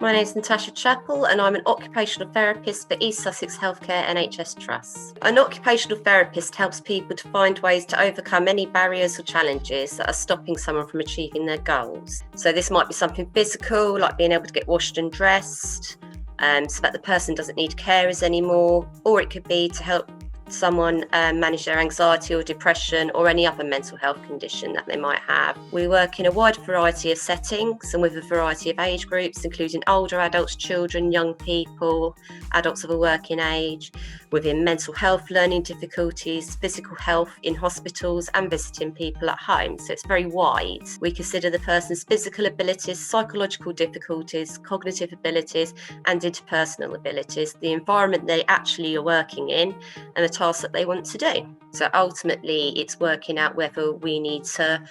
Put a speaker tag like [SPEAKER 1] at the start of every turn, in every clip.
[SPEAKER 1] My name is Natasha Chappell and I'm an occupational therapist for East Sussex Healthcare NHS Trust. An occupational therapist helps people to find ways to overcome any barriers or challenges that are stopping someone from achieving their goals. So this might be something physical, like being able to get washed and dressed, so that the person doesn't need carers anymore, or it could be to help someone manage their anxiety or depression or any other mental health condition that they might have. We work in a wide variety of settings and with a variety of age groups, including older adults, children, young people, adults of a working age, within mental health, learning difficulties, physical health in hospitals and visiting people at home. So it's very wide. We consider the person's physical abilities, psychological difficulties, cognitive abilities and interpersonal abilities, the environment they actually are working in and the tasks that they want to do. So ultimately it's working out whether we need to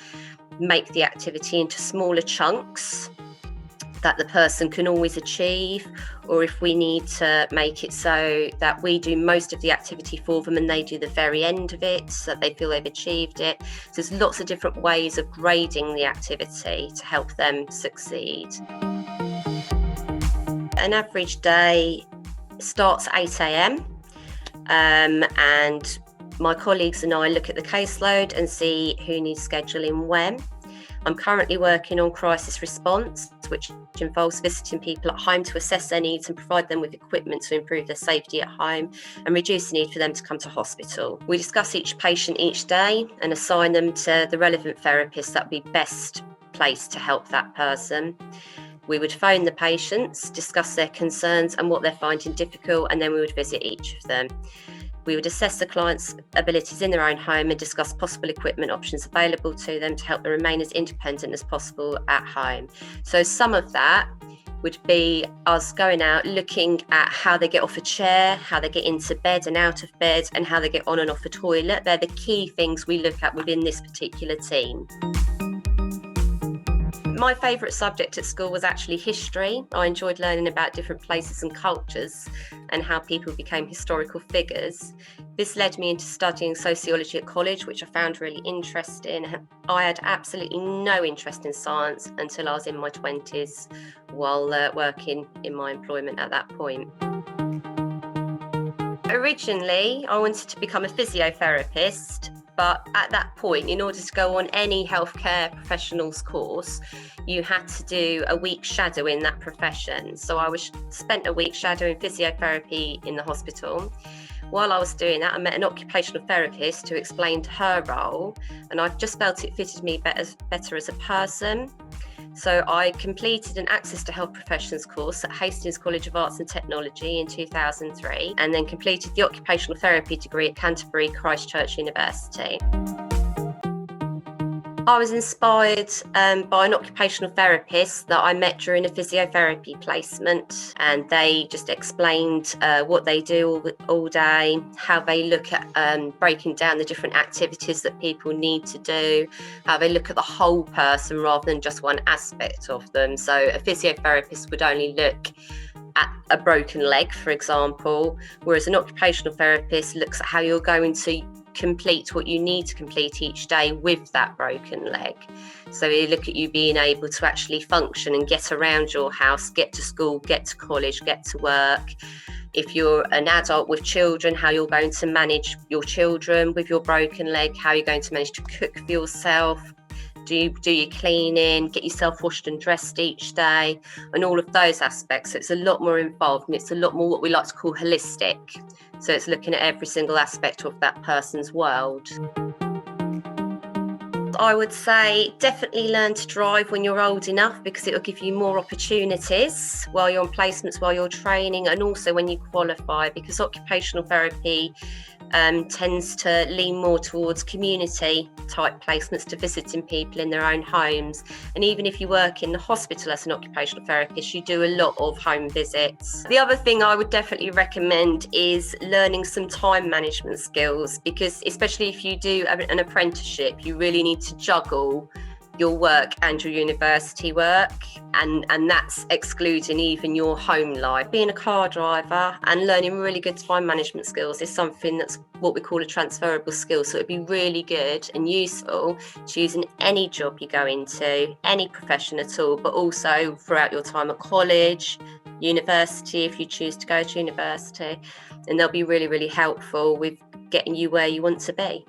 [SPEAKER 1] make the activity into smaller chunks that the person can always achieve, or if we need to make it so that we do most of the activity for them and they do the very end of it so that they feel they've achieved it. So there's lots of different ways of grading the activity to help them succeed. An average day starts at 8 a.m. And my colleagues and I look at the caseload and see who needs scheduling when. I'm currently working on crisis response, which involves visiting people at home to assess their needs and provide them with equipment to improve their safety at home and reduce the need for them to come to hospital. We discuss each patient each day and assign them to the relevant therapist that would be best placed to help that person. We would phone the patients, discuss their concerns and what they're finding difficult, and then we would visit each of them. We would assess the client's abilities in their own home and discuss possible equipment options available to them to help them remain as independent as possible at home. So some of that would be us going out, looking at how they get off a chair, how they get into bed and out of bed, and how they get on and off a toilet. They're the key things we look at within this particular team. My favourite subject at school was actually history. I enjoyed learning about different places and cultures and how people became historical figures. This led me into studying sociology at college, which I found really interesting. I had absolutely no interest in science until I was in my 20s while working in my employment at that point. Originally, I wanted to become a physiotherapist. But at that point, in order to go on any healthcare professionals course, you had to do a week shadowing that profession. So I spent a week shadowing physiotherapy in the hospital. While I was doing that, I met an occupational therapist who explained her role, and I just felt it fitted me better as a person. So I completed an Access to Health Professions course at Hastings College of Arts and Technology in 2003, and then completed the occupational therapy degree at Canterbury Christchurch University. I was inspired by an occupational therapist that I met during a physiotherapy placement, and they just explained what they do all day, how they look at breaking down the different activities that people need to do, how they look at the whole person rather than just one aspect of them. So a physiotherapist would only look at a broken leg, for example, whereas an occupational therapist looks at how you're going to complete what you need to complete each day with that broken leg. So they look at you being able to actually function and get around your house, get to school, get to college, get to work. If you're an adult with children, how you're going to manage your children with your broken leg, how you're going to manage to cook for yourself, do your cleaning, get yourself washed and dressed each day, and all of those aspects. So it's a lot more involved, and it's a lot more what we like to call holistic. So it's looking at every single aspect of that person's world. I would say definitely learn to drive when you're old enough, because it will give you more opportunities while you're on placements, while you're training, and also when you qualify, because occupational therapy tends to lean more towards community type placements, to visiting people in their own homes. And even if you work in the hospital as an occupational therapist, you do a lot of home visits. The other thing I would definitely recommend is learning some time management skills, because especially if you do an apprenticeship, you really need to juggle your work and your university work, and that's excluding even your home life. Being a car driver and learning really good time management skills is something that's what we call a transferable skill. So it'd be really good and useful to use in any job you go into, any profession at all, but also throughout your time at college, university, if you choose to go to university. And they'll be really, really helpful with getting you where you want to be.